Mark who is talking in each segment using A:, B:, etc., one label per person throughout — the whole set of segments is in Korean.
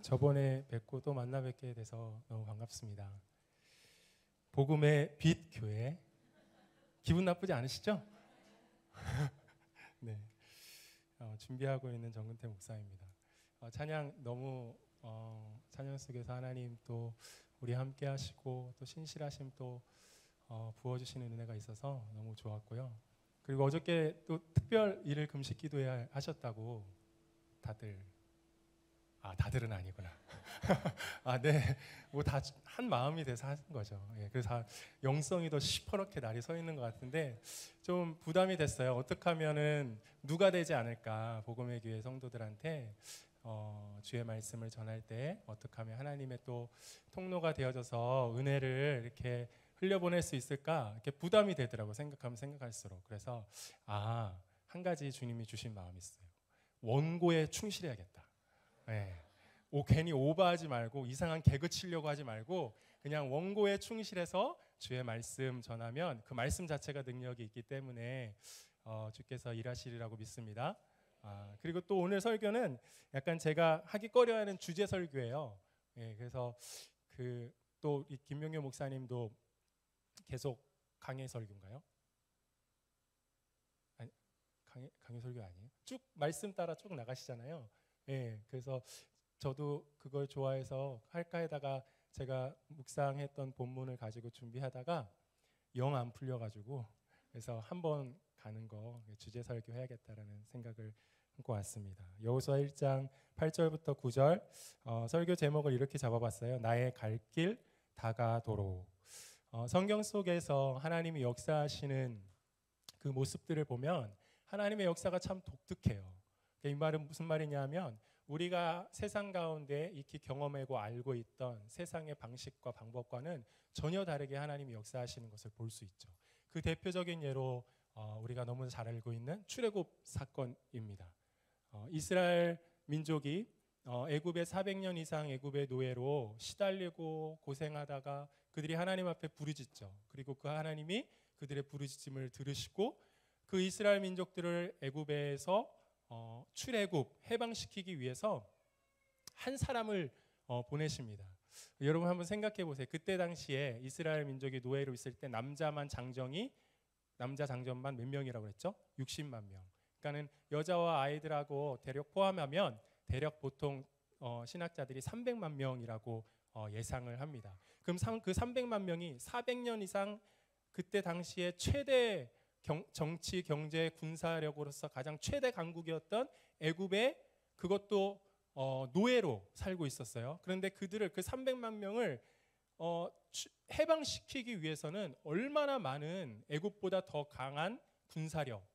A: 저번에 뵙고 또 만나 뵙게 돼서 너무 반갑습니다. 복음의 빛 교회. 기분 나쁘지 않으시죠? 네, 준비하고 있는 정근태 목사입니다. 찬양 너무 찬양 속에서 하나님 또 우리 함께 하시고 또 신실하심 또 부어주시는 은혜가 있어서 너무 좋았고요. 그리고 어저께 또 특별 일을 금식 기도회 하셨다고 다들은 아니구나. 네, 뭐 다 한 마음이 돼서 하는 거죠. 예, 그래서 영성이 더 시퍼렇게 날이 서 있는 것 같은데 좀 부담이 됐어요. 어떻게 하면은 누가 되지 않을까? 복음의 교회 성도들한테 주의 말씀을 전할 때 어떻게 하면 하나님의 또 통로가 되어져서 은혜를 이렇게 흘려보낼 수 있을까? 이렇게 부담이 되더라고. 생각하면 생각할수록. 그래서 한 가지 주님이 주신 마음이 있어요. 원고에 충실해야겠다. 네. 괜히 오버하지 말고 이상한 개그 치려고 하지 말고 그냥 원고에 충실해서 주의 말씀 전하면 그 말씀 자체가 능력이 있기 때문에 주께서 일하시리라고 믿습니다. 그리고 또 오늘 설교는 약간 제가 하기 꺼려하는 주제 설교예요. 예, 그래서 또 이 김명효 목사님도 계속 강해 설교인가요? 아니, 강해 설교 아니에요? 쭉 말씀 따라 쭉 나가시잖아요. 예, 그래서 저도 그걸 좋아해서 할까 하다가 제가 묵상했던 본문을 가지고 준비하다가 영 안 풀려가지고 그래서 한번 가는 거 주제 설교 해야겠다라는 생각을 갖고 왔습니다. 여호수아 1장 8절부터 9절 설교 제목을 이렇게 잡아봤어요. 나의 갈 길 다가도록. 성경 속에서 하나님이 역사하시는 그 모습들을 보면 하나님의 역사가 참 독특해요. 이 말은 무슨 말이냐면 우리가 세상 가운데 익히 경험하고 알고 있던 세상의 방식과 방법과는 전혀 다르게 하나님이 역사하시는 것을 볼 수 있죠. 그 대표적인 예로 우리가 너무 잘 알고 있는 출애굽 사건입니다. 이스라엘 민족이 애굽에 400년 이상 애굽의 노예로 시달리고 고생하다가 그들이 하나님 앞에 부르짖죠. 그리고 그 하나님이 그들의 부르짖음을 들으시고 그 이스라엘 민족들을 애굽에서 출애굽 해방시키기 위해서 한 사람을 보내십니다. 여러분 한번 생각해 보세요. 그때 당시에 이스라엘 민족이 노예로 있을 때 남자 장정만 몇 명이라고 그랬죠? 60만 명. 그러니까는 여자와 아이들하고 대략 포함하면 대략 보통 신학자들이 300만 명이라고 예상을 합니다. 그럼 그 300만 명이 400년 이상 그때 당시에 최대 정치, 경제, 군사력으로서 가장 최대 강국이었던 애굽에 그것도 노예로 살고 있었어요. 그런데 그들을 그 300만 명을 해방시키기 위해서는 얼마나 많은 애굽보다 더 강한 군사력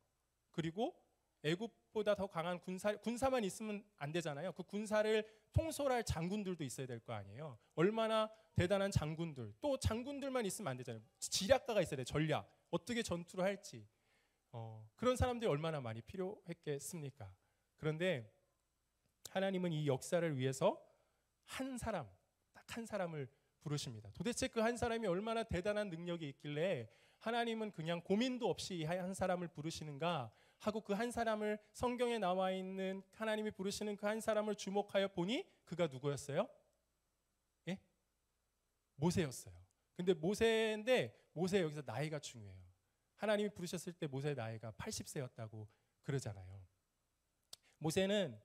A: 그리고 애굽보다 더 강한 군사만 있으면 안 되잖아요. 그 군사를 통솔할 장군들도 있어야 될 거 아니에요. 얼마나 대단한 장군들 또 장군들만 있으면 안 되잖아요. 지략가가 있어야 돼요. 전략 어떻게 전투를 할지 그런 사람들이 얼마나 많이 필요했겠습니까? 그런데 하나님은 이 역사를 위해서 딱 한 사람을 부르십니다. 도대체 그 한 사람이 얼마나 대단한 능력이 있길래 하나님은 그냥 고민도 없이 한 사람을 부르시는가 하고 그 한 사람을 성경에 나와 있는 하나님이 부르시는 그 한 사람을 주목하여 보니 그가 누구였어요? 예? 모세였어요. 근데 모세 여기서 나이가 중요해요. 하나님이 부르셨을 때 모세의 나이가 80세였다고 그러잖아요. 모세는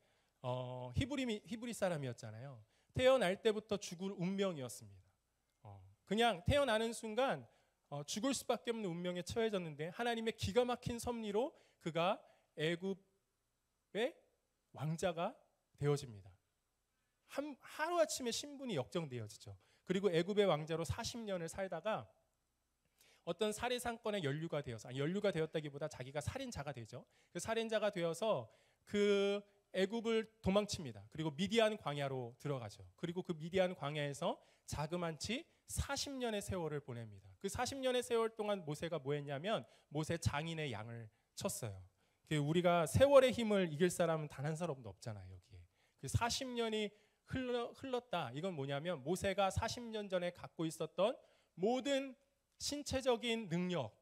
A: 히브리 사람이었잖아요. 태어날 때부터 죽을 운명이었습니다. 그냥 태어나는 순간 죽을 수밖에 없는 운명에 처해졌는데 하나님의 기가 막힌 섭리로 그가 애굽의 왕자가 되어집니다. 하루아침에 신분이 역정되어지죠. 그리고 애굽의 왕자로 40년을 살다가 어떤 살해 사건에 연루가 되었다기보다 자기가 살인자가 되죠. 그 살인자가 되어서 그 애굽을 도망칩니다. 그리고 미디안 광야로 들어가죠. 그리고 그 미디안 광야에서 자그만치 40년의 세월을 보냅니다. 그 40년의 세월 동안 모세가 뭐 했냐면 모세 장인의 양을 쳤어요. 우리가 세월의 힘을 이길 사람은 단 한 사람도 없잖아요. 여기에. 그 40년이 흘렀다. 이건 뭐냐면 모세가 40년 전에 갖고 있었던 모든 신체적인 능력,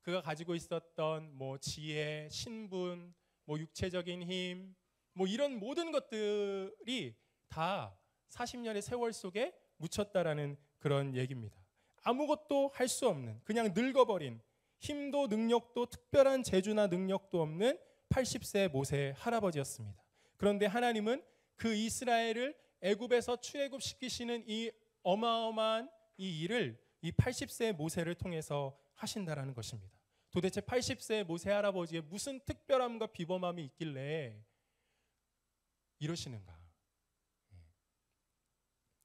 A: 그가 가지고 있었던 뭐 지혜, 신분, 뭐 육체적인 힘, 뭐 이런 모든 것들이 다 40년의 세월 속에 묻혔다라는 그런 얘기입니다. 아무것도 할 수 없는, 그냥 늙어버린, 힘도 능력도 특별한 재주나 능력도 없는 80세 모세 할아버지였습니다. 그런데 하나님은 그 이스라엘을 애굽에서 출애굽시키시는 이 어마어마한 이 일을 이 80세 모세를 통해서 하신다라는 것입니다. 도대체 80세 모세 할아버지의 무슨 특별함과 비범함이 있길래 이러시는가?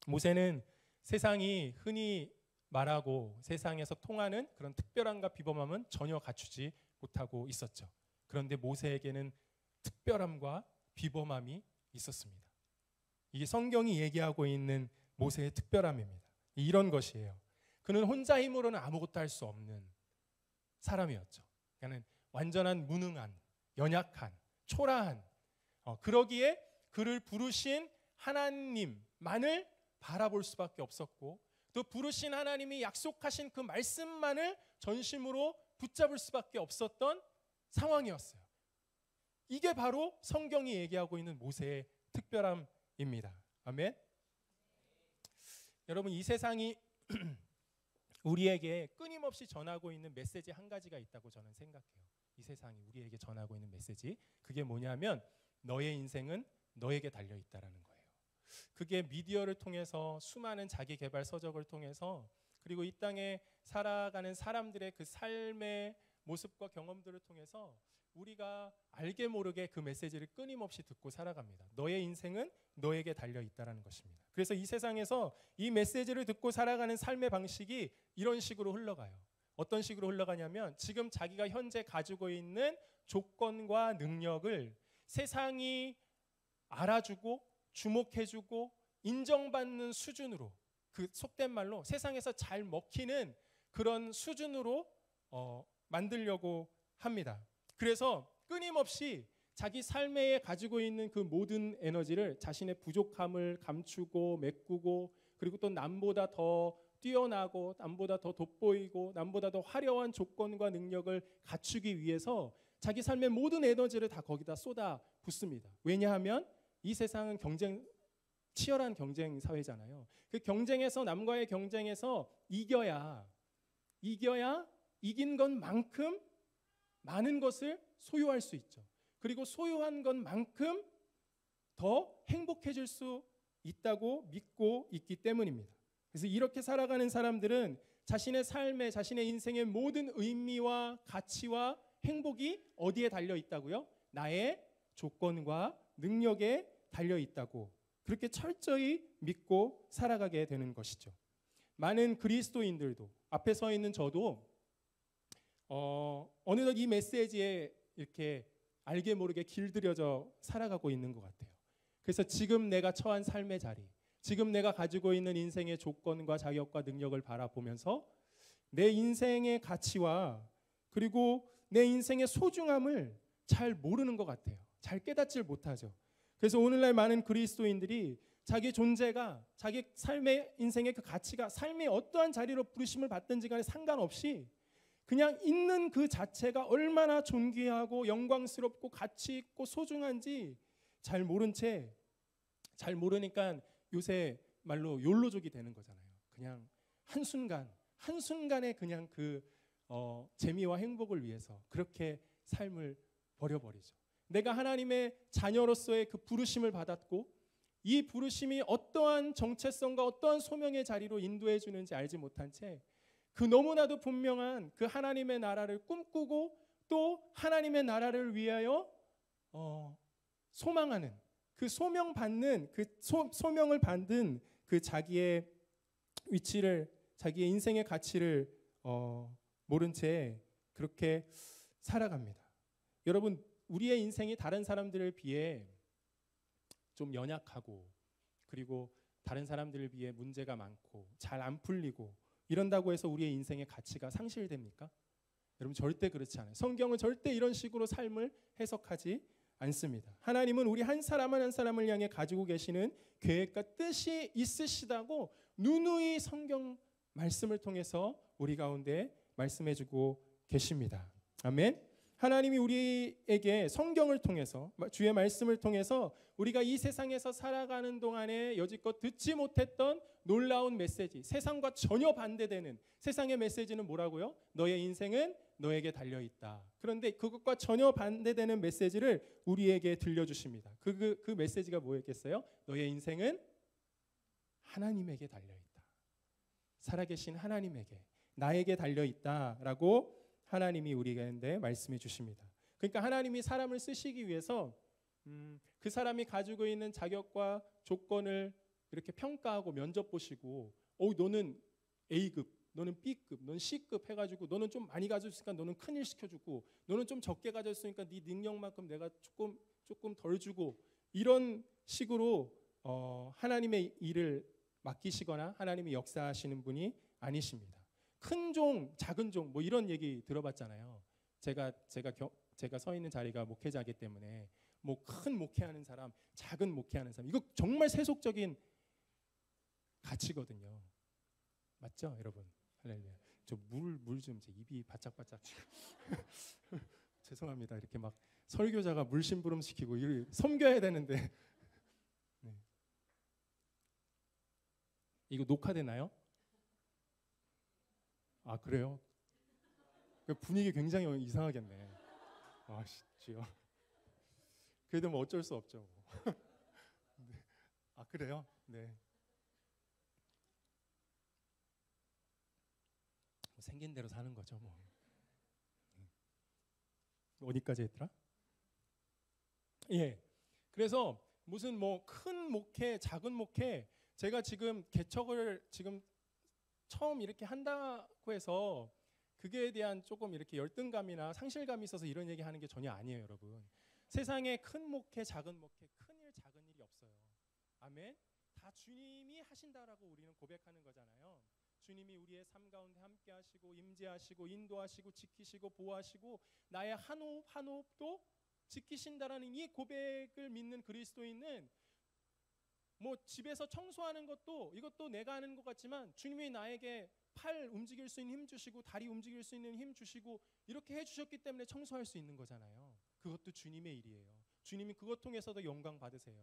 A: 모세는 세상이 흔히 말하고 세상에서 통하는 그런 특별함과 비범함은 전혀 갖추지 못하고 있었죠. 그런데 모세에게는 특별함과 비범함이 있었습니다. 이게 성경이 얘기하고 있는 모세의 특별함입니다. 이런 것이에요. 그는 혼자 힘으로는 아무것도 할 수 없는 사람이었죠. 그는 완전한 무능한, 연약한, 초라한, 그러기에 그를 부르신 하나님만을 바라볼 수밖에 없었고, 또 부르신 하나님이 약속하신 그 말씀만을 전심으로 붙잡을 수밖에 없었던 상황이었어요. 이게 바로 성경이 얘기하고 있는 모세의 특별함입니다. 아멘. 여러분, 이 세상이 우리에게 끊임없이 전하고 있는 메시지 한 가지가 있다고 저는 생각해요. 이 세상이 우리에게 전하고 있는 메시지, 그게 뭐냐면 너의 인생은 너에게 달려있다라는 거예요. 그게 미디어를 통해서, 수많은 자기 개발 서적을 통해서, 그리고 이 땅에 살아가는 사람들의 그 삶의 모습과 경험들을 통해서 우리가 알게 모르게 그 메시지를 끊임없이 듣고 살아갑니다. 너의 인생은 너에게 달려있다라는 것입니다. 그래서 이 세상에서 이 메시지를 듣고 살아가는 삶의 방식이 이런 식으로 흘러가요. 어떤 식으로 흘러가냐면, 지금 자기가 현재 가지고 있는 조건과 능력을 세상이 알아주고 주목해주고 인정받는 수준으로, 그 속된 말로 세상에서 잘 먹히는 그런 수준으로 만들려고 합니다. 그래서 끊임없이 자기 삶에 가지고 있는 그 모든 에너지를 자신의 부족함을 감추고 메꾸고, 그리고 또 남보다 더 뛰어나고 남보다 더 돋보이고 남보다 더 화려한 조건과 능력을 갖추기 위해서 자기 삶의 모든 에너지를 다 거기다 쏟아 붓습니다. 왜냐하면 이 세상은 치열한 경쟁 사회잖아요. 그 경쟁에서, 남과의 경쟁에서 이겨야 이긴 것만큼 많은 것을 소유할 수 있죠. 그리고 소유한 것만큼 더 행복해질 수 있다고 믿고 있기 때문입니다. 그래서 이렇게 살아가는 사람들은 자신의 삶에, 자신의 인생의 모든 의미와 가치와 행복이 어디에 달려 있다고요? 나의 조건과 능력에 달려 있다고, 그렇게 철저히 믿고 살아가게 되는 것이죠. 많은 그리스도인들도, 앞에 서 있는 저도 어느덧 이 메시지에 이렇게 알게 모르게 길들여져 살아가고 있는 것 같아요. 그래서 지금 내가 처한 삶의 자리, 지금 내가 가지고 있는 인생의 조건과 자격과 능력을 바라보면서 내 인생의 가치와 그리고 내 인생의 소중함을 잘 모르는 것 같아요. 잘 깨닫질 못하죠. 그래서 오늘날 많은 그리스도인들이 자기 존재가, 자기 삶의 인생의 그 가치가 삶의 어떠한 자리로 부르심을 받든지 간에 상관없이 그냥 있는 그 자체가 얼마나 존귀하고 영광스럽고 가치 있고 소중한지 잘 모른 채, 잘 모르니까 요새 말로 욜로족이 되는 거잖아요. 그냥 한순간에 그냥 그 재미와 행복을 위해서 그렇게 삶을 버려버리죠. 내가 하나님의 자녀로서의 그 부르심을 받았고, 이 부르심이 어떠한 정체성과 어떠한 소명의 자리로 인도해 주는지 알지 못한 채 그 너무나도 분명한 그 하나님의 나라를 꿈꾸고 또 하나님의 나라를 위하여 소망하는, 그 소명받는, 그 소명을 받은 그 자기의 위치를, 자기의 인생의 가치를 모른 채 그렇게 살아갑니다. 여러분, 우리의 인생이 다른 사람들에 비해 좀 연약하고, 그리고 다른 사람들에 비해 문제가 많고 잘 안 풀리고 이런다고 해서 우리의 인생의 가치가 상실됩니까? 여러분, 절대 그렇지 않아요. 성경은 절대 이런 식으로 삶을 해석하지 않습니다. 하나님은 우리 한 사람 한 사람을 향해 가지고 계시는 계획과 뜻이 있으시다고 누누이 성경 말씀을 통해서 우리 가운데 말씀해주고 계십니다. 아멘. 하나님이 우리에게 성경을 통해서, 주의 말씀을 통해서 우리가 이 세상에서 살아가는 동안에 여지껏 듣지 못했던 놀라운 메시지, 세상과 전혀 반대되는 세상의 메시지는 뭐라고요? 너의 인생은 너에게 달려있다. 그런데 그것과 전혀 반대되는 메시지를 우리에게 들려주십니다. 그 메시지가 뭐였겠어요? 너의 인생은 하나님에게 달려있다. 살아계신 하나님에게, 나에게 달려있다라고 하나님이 우리에게 말씀해 주십니다. 그러니까 하나님이 사람을 쓰시기 위해서 그 사람이 가지고 있는 자격과 조건을 이렇게 평가하고 면접 보시고, 너는 A급, 너는 B급, 너는 C급 해가지고 너는 좀 많이 가졌으니까 너는 큰일 시켜주고, 너는 좀 적게 가졌으니까 네 능력만큼 내가 조금 덜 주고, 이런 식으로 하나님의 일을 맡기시거나 하나님이 역사하시는 분이 아니십니다. 큰 종, 작은 종, 뭐 이런 얘기 들어봤잖아요. 제가 서 있는 자리가 목회자이기 때문에 뭐 큰 목회하는 사람, 작은 목회하는 사람, 이거 정말 세속적인 가치거든요. 맞죠, 여러분? 할렐루야. 저 물 좀, 제 입이 바짝바짝. 죄송합니다. 이렇게 막 설교자가 물 심부름 시키고 섬겨야 되는데. 네. 이거 녹화되나요? 아, 그래요? 분위기 굉장히 이상하겠네. 아, 진짜요? 그래도 뭐 어쩔 수 없죠. 네. 아, 그래요? 네. 뭐 생긴 대로 사는 거죠, 뭐. 어디까지 했더라? 예. 그래서 무슨 뭐 큰 목회, 작은 목회, 제가 지금 개척을 지금 처음 이렇게 한다고 해서 그게 대한 조금 이렇게 열등감이나 상실감이 있어서 이런 얘기 하는 게 전혀 아니에요, 여러분. 세상에 큰 목회, 작은 목회, 큰 일, 작은 일이 없어요. 아멘. 다 주님이 하신다라고 우리는 고백하는 거잖아요. 주님이 우리의 삶 가운데 함께 하시고 임재하시고 인도하시고 지키시고 보호하시고 나의 한 호흡 한 호흡도 지키신다라는 이 고백을 믿는 그리스도인은 뭐 집에서 청소하는 것도 이것도 내가 하는 것 같지만 주님이 나에게 팔 움직일 수 있는 힘 주시고 다리 움직일 수 있는 힘 주시고 이렇게 해주셨기 때문에 청소할 수 있는 거잖아요. 그것도 주님의 일이에요. 주님이 그것 통해서도 영광 받으세요.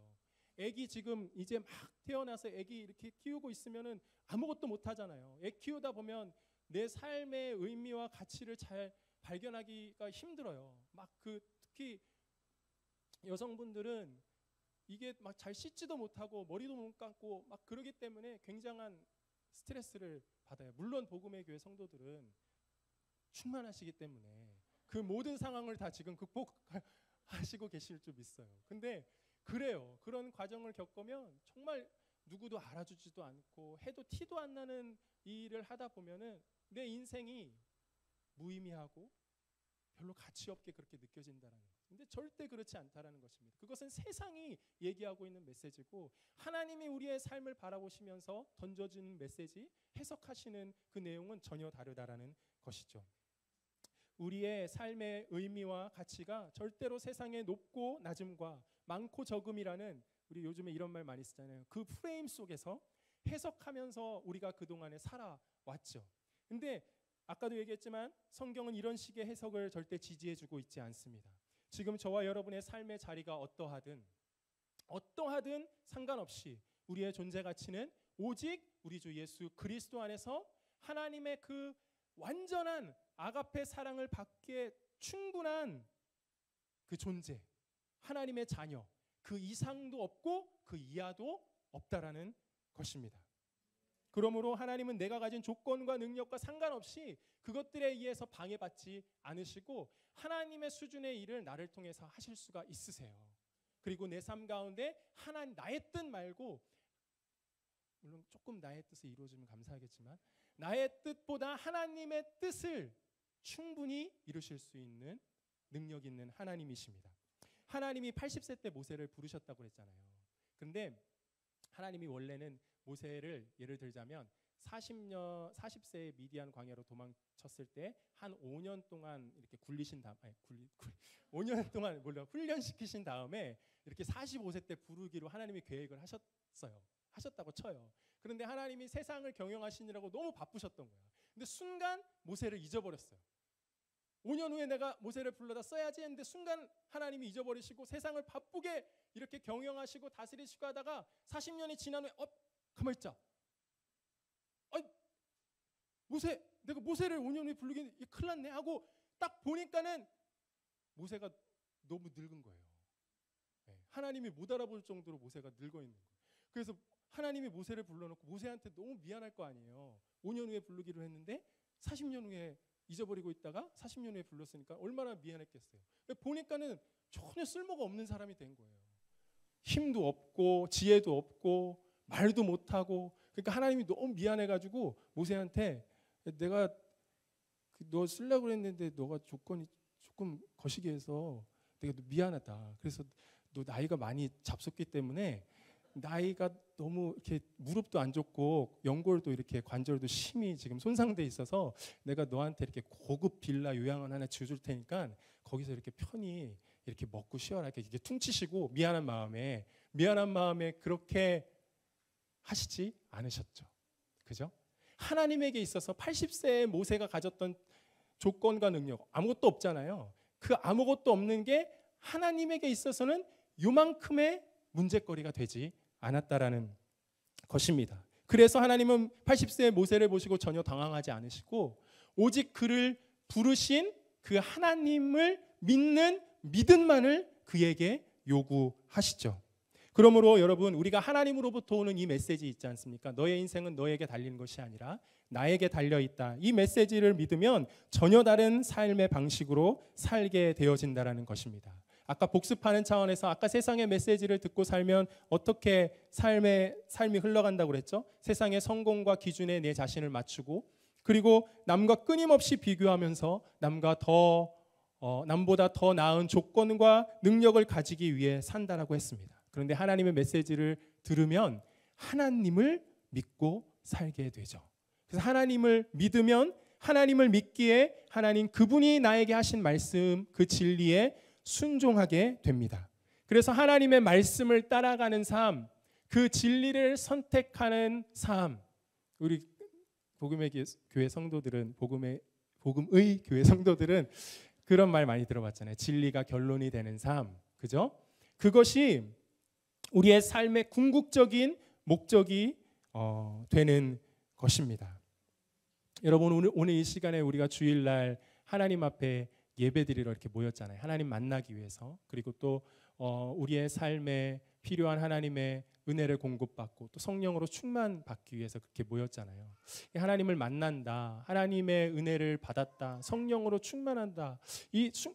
A: 애기 지금 이제 막 태어나서 애기 이렇게 키우고 있으면은 아무것도 못 하잖아요. 애 키우다 보면 내 삶의 의미와 가치를 잘 발견하기가 힘들어요. 특히 여성분들은 이게 막 잘 씻지도 못하고 머리도 못 감고 막 그러기 때문에 굉장한 스트레스를 받아요. 물론 복음의 교회 성도들은 충만하시기 때문에 그 모든 상황을 다 지금 극복하시고 계실 줄 믿어요. 근데 그래요. 그런 과정을 겪으면 정말 누구도 알아주지도 않고 해도 티도 안 나는 이 일을 하다 보면은 내 인생이 무의미하고 별로 가치 없게 그렇게 느껴진다라는 거죠. 근데 절대 그렇지 않다라는 것입니다. 그것은 세상이 얘기하고 있는 메시지고 하나님이 우리의 삶을 바라보시면서 던져주는 메시지, 해석하시는 그 내용은 전혀 다르다라는 것이죠. 우리의 삶의 의미와 가치가 절대로 세상의 높고 낮음과 많고 적음이라는, 우리 요즘에 이런 말 많이 쓰잖아요. 그 프레임 속에서 해석하면서 우리가 그동안에 살아왔죠. 근데 아까도 얘기했지만 성경은 이런 식의 해석을 절대 지지해주고 있지 않습니다. 지금 저와 여러분의 삶의 자리가 어떠하든 상관없이 우리의 존재 가치는 오직 우리 주 예수 그리스도 안에서 하나님의 그 완전한 아가페 사랑을 받기에 충분한 그 존재, 하나님의 자녀, 그 이상도 없고 그 이하도 없다라는 것입니다. 그러므로 하나님은 내가 가진 조건과 능력과 상관없이 그것들에 의해서 방해받지 않으시고 하나님의 수준의 일을 나를 통해서 하실 수가 있으세요. 그리고 내 삶 가운데 나의 뜻 말고, 물론 조금 나의 뜻이 이루어지면 감사하겠지만 나의 뜻보다 하나님의 뜻을 충분히 이루실 수 있는 능력 있는 하나님이십니다. 하나님이 80세 때 모세를 부르셨다고 그랬잖아요. 그런데 하나님이 원래는 모세를 예를 들자면 40세에 미디안 광야로 도망쳤을 때 한 5년 동안 이렇게 굴리신 다음 5년 동안 훈련시키신 다음에 이렇게 45세 때 부르기로 하나님이 계획을 하셨다고 쳐요. 그런데 하나님이 세상을 경영하시느라고 너무 바쁘셨던 거예요. 근데 순간 모세를 잊어버렸어요. 5년 후에 내가 모세를 불러다 써야지 했는데 순간 하나님이 잊어버리시고 세상을 바쁘게 이렇게 경영하시고 다스리시고 하다가 40년이 지난 후에 가만히 있자. 내가 모세를 5년 후에 부르긴 큰일 났네 하고 딱 보니까는 모세가 너무 늙은 거예요. 하나님이 못 알아볼 정도로 모세가 늙어 있는 거예요. 그래서 하나님이 모세를 불러놓고 모세한테 너무 미안할 거 아니에요. 5년 후에 부르기로 했는데 40년 후에 잊어버리고 있다가 40년 후에 불렀으니까 얼마나 미안했겠어요. 보니까는 전혀 쓸모가 없는 사람이 된 거예요. 힘도 없고 지혜도 없고 말도 못하고. 그러니까 하나님이 너무 미안해가지고 모세한테 내가 너 쓰려고 했는데 너가 조건이 조금 거시기해서 내가 미안하다. 그래서 너 나이가 많이 잡섰기 때문에 나이가 너무 이렇게 무릎도 안 좋고 연골도 이렇게 관절도 심히 지금 손상돼 있어서 내가 너한테 이렇게 고급 빌라 요양원 하나 지어줄 테니까 거기서 이렇게 편히 이렇게 먹고 쉬어라. 이렇게 퉁치시고 미안한 마음에 그렇게 하시지 않으셨죠. 그죠? 하나님에게 있어서 80세의 모세가 가졌던 조건과 능력 아무것도 없잖아요. 그 아무것도 없는 게 하나님에게 있어서는 요만큼의 문제거리가 되지 않았다라는 것입니다. 그래서 하나님은 80세의 모세를 보시고 전혀 당황하지 않으시고 오직 그를 부르신 그 하나님을 믿는 믿음만을 그에게 요구하시죠. 그러므로 여러분, 우리가 하나님으로부터 오는 이 메시지 있지 않습니까? 너의 인생은 너에게 달린 것이 아니라 나에게 달려있다. 이 메시지를 믿으면 전혀 다른 삶의 방식으로 살게 되어진다는 것입니다. 아까 복습하는 차원에서 아까 세상의 메시지를 듣고 살면 어떻게 삶이 흘러간다고 그랬죠? 세상의 성공과 기준에 내 자신을 맞추고 그리고 남과 끊임없이 비교하면서 남보다 더 나은 조건과 능력을 가지기 위해 산다라고 했습니다. 그런데 하나님의 메시지를 들으면 하나님을 믿고 살게 되죠. 그래서 하나님을 믿으면 하나님을 믿기에 하나님 그분이 나에게 하신 말씀 그 진리에 순종하게 됩니다. 그래서 하나님의 말씀을 따라가는 삶, 그 진리를 선택하는 삶, 우리 복음의 교회 성도들은 복음의 교회 성도들은 그런 말 많이 들어봤잖아요. 진리가 결론이 되는 삶, 그죠? 그것이 우리의 삶의 궁극적인 목적이 되는 것입니다. 여러분, 오늘 이 시간에 우리가 주일날 하나님 앞에 예배드리러 이렇게 모였잖아요. 하나님 만나기 위해서. 그리고 또 우리의 삶에 필요한 하나님의 은혜를 공급받고 또 성령으로 충만받기 위해서 그렇게 모였잖아요. 하나님을 만난다, 하나님의 은혜를 받았다, 성령으로 충만한다,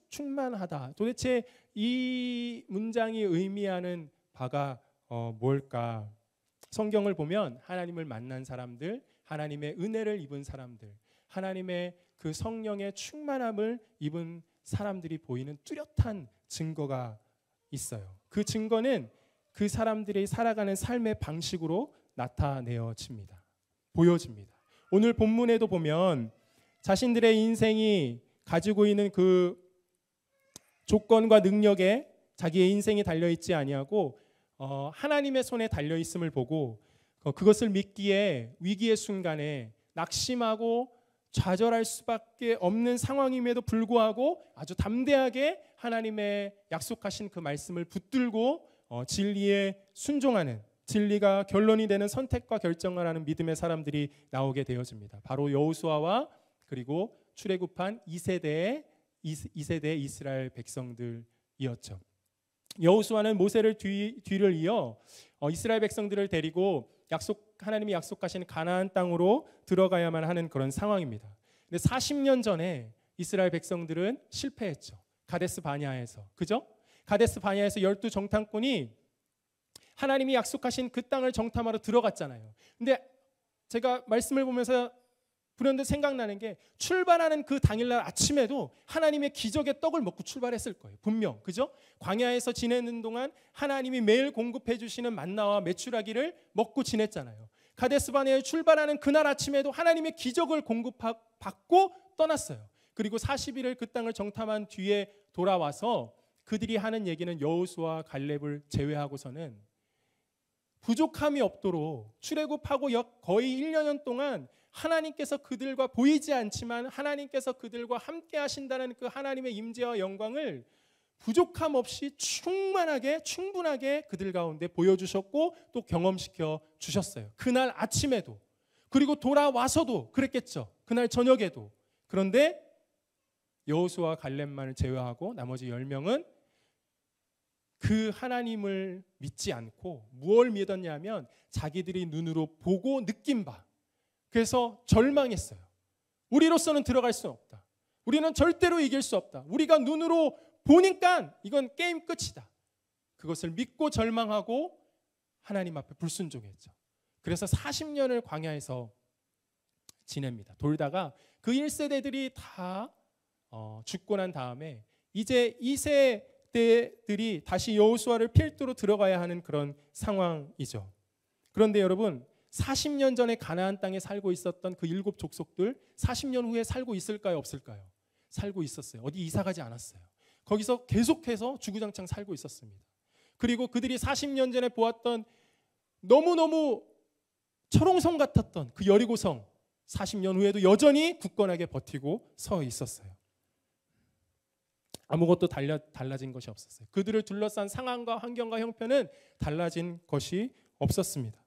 A: 충만하다. 도대체 이 문장이 의미하는 바가 뭘까? 성경을 보면 하나님을 만난 사람들, 하나님의 은혜를 입은 사람들, 하나님의 그 성령의 충만함을 입은 사람들이 보이는 뚜렷한 증거가 있어요. 그 증거는 그 사람들이 살아가는 삶의 방식으로 나타내어집니다. 보여집니다. 오늘 본문에도 보면 자신들의 인생이 가지고 있는 그 조건과 능력에 자기의 인생이 달려있지 아니하고 하나님의 손에 달려있음을 보고 그것을 믿기에 위기의 순간에 낙심하고 좌절할 수밖에 없는 상황임에도 불구하고 아주 담대하게 하나님의 약속하신 그 말씀을 붙들고 진리에 순종하는, 진리가 결론이 되는 선택과 결정을 하는 믿음의 사람들이 나오게 되어집니다. 바로 여호수아와 그리고 출애굽한 2세대의 이스라엘 백성들이었죠. 여호수아는 모세를 뒤를 이어 이스라엘 백성들을 데리고 하나님이 약속하신 가나안 땅으로 들어가야만 하는 그런 상황입니다. 근데 40년 전에 이스라엘 백성들은 실패했죠. 가데스 바냐에서. 그죠? 가데스 바냐에서 12 정탐꾼이 하나님이 약속하신 그 땅을 정탐하러 들어갔잖아요. 근데 제가 말씀을 보면서 불현듯 생각나는 게 출발하는 그 당일날 아침에도 하나님의 기적의 떡을 먹고 출발했을 거예요. 분명. 그죠? 광야에서 지내는 동안 하나님이 매일 공급해 주시는 만나와 메추라기를 먹고 지냈잖아요. 가데스 바네아에 출발하는 그날 아침에도 하나님의 기적을 공급받고 떠났어요. 그리고 40일을 그 땅을 정탐한 뒤에 돌아와서 그들이 하는 얘기는 여호수아 갈렙을 제외하고서는 부족함이 없도록 출애굽하고 거의 1년 동안 하나님께서 그들과 보이지 않지만 하나님께서 그들과 함께 하신다는 그 하나님의 임재와 영광을 부족함 없이 충분하게 그들 가운데 보여주셨고 또 경험시켜 주셨어요. 그날 아침에도, 그리고 돌아와서도 그랬겠죠. 그날 저녁에도. 그런데 여호수아와 갈렙만을 제외하고 나머지 10명은 그 하나님을 믿지 않고 무엇을 믿었냐면 자기들이 눈으로 보고 느낀 바, 그래서 절망했어요. 우리로서는 들어갈 수 없다. 우리는 절대로 이길 수 없다. 우리가 눈으로 보니까 이건 게임 끝이다. 그것을 믿고 절망하고 하나님 앞에 불순종했죠. 그래서 40년을 광야에서 지냅니다. 돌다가 그 1세대들이 다 죽고 난 다음에 이제 2세대들이 다시 여호수아를 필두로 들어가야 하는 그런 상황이죠. 그런데 여러분, 40년 전에 가나안 땅에 살고 있었던 그 7 족속들 40년 후에 살고 있을까요, 없을까요? 살고 있었어요. 어디 이사 가지 않았어요. 거기서 계속해서 주구장창 살고 있었습니다. 그리고 그들이 40년 전에 보았던 너무너무 철옹성 같았던 그 여리고성 40년 후에도 여전히 굳건하게 버티고 서 있었어요. 아무것도 달라진 것이 없었어요. 그들을 둘러싼 상황과 환경과 형편은 달라진 것이 없었습니다.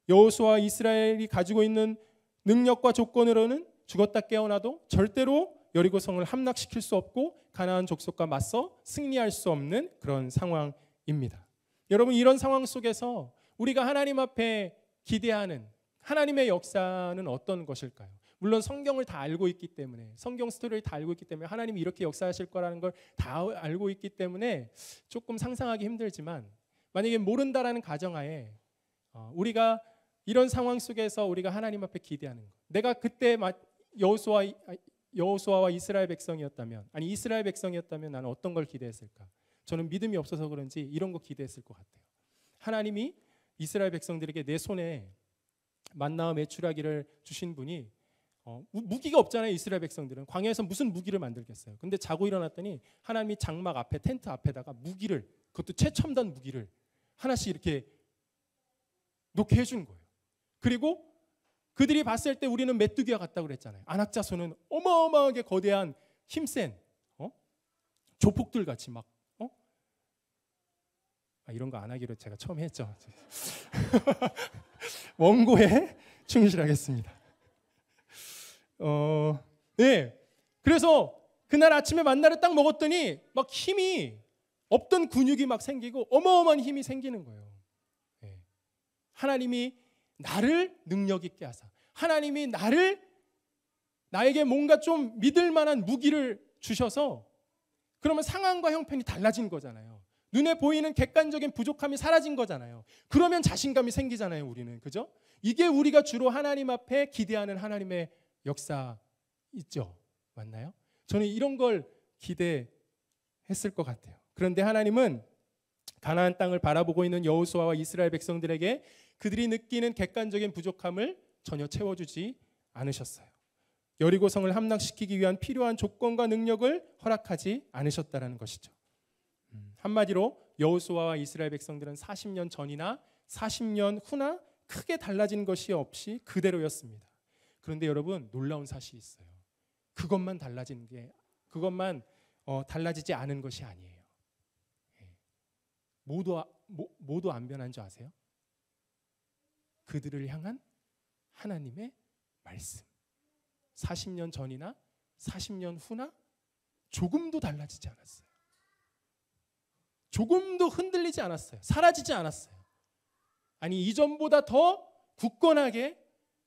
A: 여호수아와 이스라엘이 가지고 있는 능력과 조건으로는 죽었다 깨어나도 절대로 여리고성을 함락시킬 수 없고 가나안 족속과 맞서 승리할 수 없는 그런 상황입니다. 여러분, 이런 상황 속에서 우리가 하나님 앞에 기대하는 하나님의 역사는 어떤 것일까요? 물론 성경을 다 알고 있기 때문에, 성경 스토리를 다 알고 있기 때문에, 하나님이 이렇게 역사하실 거라는 걸 다 알고 있기 때문에 조금 상상하기 힘들지만, 만약에 모른다라는 가정하에 우리가 이런 상황 속에서 우리가 하나님 앞에 기대하는 것, 내가 그때 여호수아와 이스라엘 백성이었다면, 아니 이스라엘 백성이었다면 나는 어떤 걸 기대했을까? 저는 믿음이 없어서 그런지 이런 거 기대했을 것 같아요. 하나님이 이스라엘 백성들에게 내 손에 만나와 메추라기를 주신 분이 무기가 없잖아요. 이스라엘 백성들은 광야에서 무슨 무기를 만들겠어요. 근데 자고 일어났더니 하나님이 장막 앞에, 텐트 앞에다가 무기를, 그것도 최첨단 무기를 하나씩 이렇게 놓게 해준 거예요. 그리고 그들이 봤을 때 우리는 메뚜기와 같다고 그랬잖아요. 안악자손은 어마어마하게 거대한 힘센 조폭들 같이 막 이런 거 안 하기로 제가 처음 했죠. 원고에 충실하겠습니다. 네. 그래서 그날 아침에 만나를 딱 먹었더니 막 힘이, 없던 근육이 막 생기고 어마어마한 힘이 생기는 거예요. 네. 하나님이 나를 능력 있게 하사, 하나님이 나에게 뭔가 좀 믿을 만한 무기를 주셔서, 그러면 상황과 형편이 달라진 거잖아요. 눈에 보이는 객관적인 부족함이 사라진 거잖아요. 그러면 자신감이 생기잖아요, 우리는. 그죠? 이게 우리가 주로 하나님 앞에 기대하는 하나님의 역사 있죠. 맞나요? 저는 이런 걸 기대했을 것 같아요. 그런데 하나님은 가나안 땅을 바라보고 있는 여호수아와 이스라엘 백성들에게 그들이 느끼는 객관적인 부족함을 전혀 채워주지 않으셨어요. 여리고성을 함락시키기 위한 필요한 조건과 능력을 허락하지 않으셨다는 것이죠. 한마디로 여호수아와 이스라엘 백성들은 40년 전이나 40년 후나 크게 달라진 것이 없이 그대로였습니다. 그런데 여러분, 놀라운 사실이 있어요. 그것만 달라지지 않은 것이 아니에요. 모두 안 변한 줄 아세요? 그들을 향한 하나님의 말씀. 40년 전이나 40년 후나 조금도 달라지지 않았어요. 조금도 흔들리지 않았어요. 사라지지 않았어요. 아니, 이전보다 더 굳건하게,